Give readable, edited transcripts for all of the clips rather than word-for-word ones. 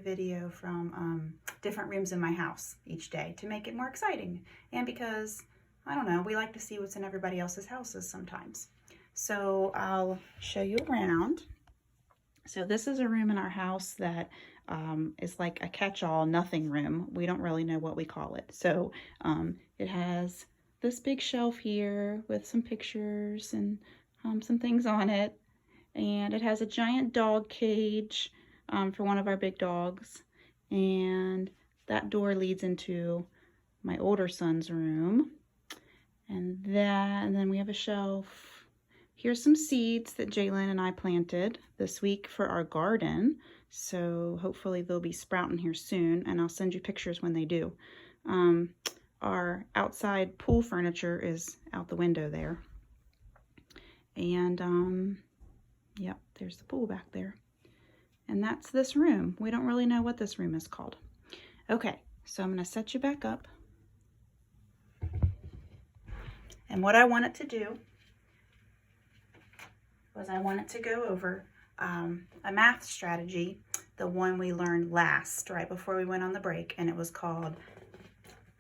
Video from different rooms in my house each day to make it more exciting, and because I don't know, we like to see what's in everybody else's houses sometimes. So I'll show you around. So this is a room in our house that is like a catch-all nothing room. We don't really know what we call it. So it has this big shelf here with some pictures and some things on it, and it has a giant dog cage for one of our big dogs, and that door leads into my older son's room, and then we have a shelf. Here's some seeds that Jalen and I planted this week for our garden, so hopefully they'll be sprouting here soon, and I'll send you pictures when they do. Our outside pool furniture is out the window there, and yep, there's the pool back there. And that's this room. We don't really know what this room is called. Okay, so I'm going to set you back up. And what I want it to do was I want it to go over a math strategy, the one we learned last, right before we went on the break, and it was called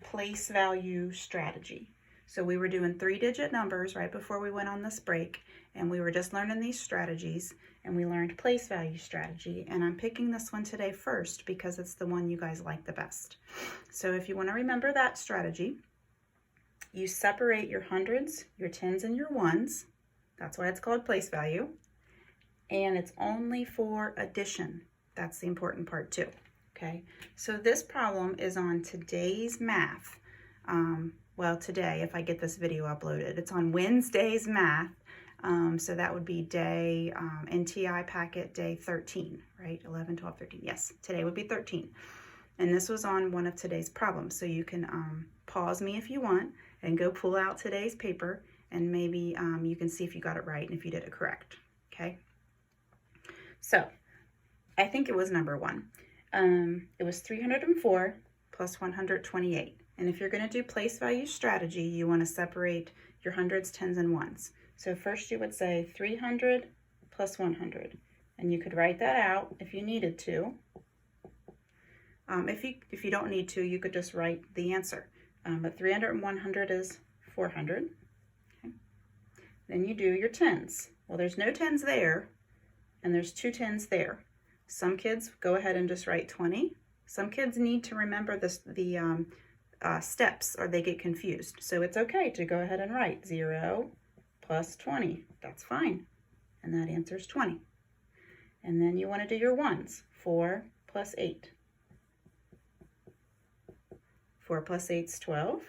place value strategy. So we were doing 3-digit numbers right before we went on this break, and we were just learning these strategies, and we learned place value strategy, and I'm picking this one today first because it's the one you guys like the best. So if you want to remember that strategy, you separate your hundreds, your tens, and your ones. That's why it's called place value, and it's only for addition. That's the important part too. Okay, so this problem is on today's math. Well, today, if I get this video uploaded, it's on Wednesday's math. So that would be day, NTI packet day 13, right? 11, 12, 13. Yes, today would be 13. And this was on one of today's problems. So you can pause me if you want and go pull out today's paper, and maybe you can see if you got it right and if you did it correct, okay? So I think it was number 1. It was 304 plus 128. And if you're going to do place value strategy, you want to separate your hundreds, tens, and ones. So first you would say 300 plus 100. And you could write that out if you needed to. If you don't need to, you could just write the answer. But 300 and 100 is 400. Okay. Then you do your tens. Well, there's no tens there, and there's 2 tens there. Some kids go ahead and just write 20. Some kids need to remember the steps or they get confused. So it's okay to go ahead and write 0 plus 20. That's fine. And that answer is 20. And then you want to do your ones. 4 plus 8. 4 plus 8 is 12.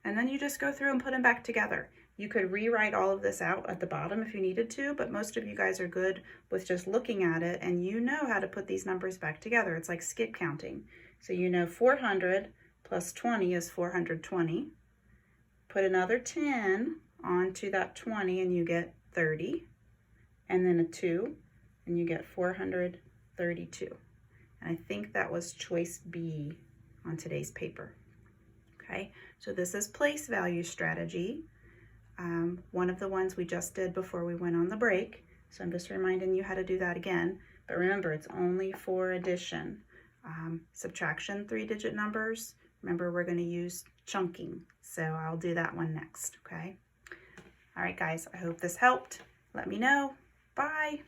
And then you just go through and put them back together. You could rewrite all of this out at the bottom if you needed to, but most of you guys are good with just looking at it, and you know how to put these numbers back together. It's like skip counting. So you know 400 plus 20 is 420. Put another 10 onto that 20 and you get 30. And then a 2 and you get 432. And I think that was choice B on today's paper. Okay, so this is place value strategy. One of the ones we just did before we went on the break. So I'm just reminding you how to do that again. But remember, it's only for addition. Subtraction, 3-digit numbers. Remember, we're going to use chunking. So I'll do that one next, okay? All right, guys, I hope this helped. Let me know. Bye.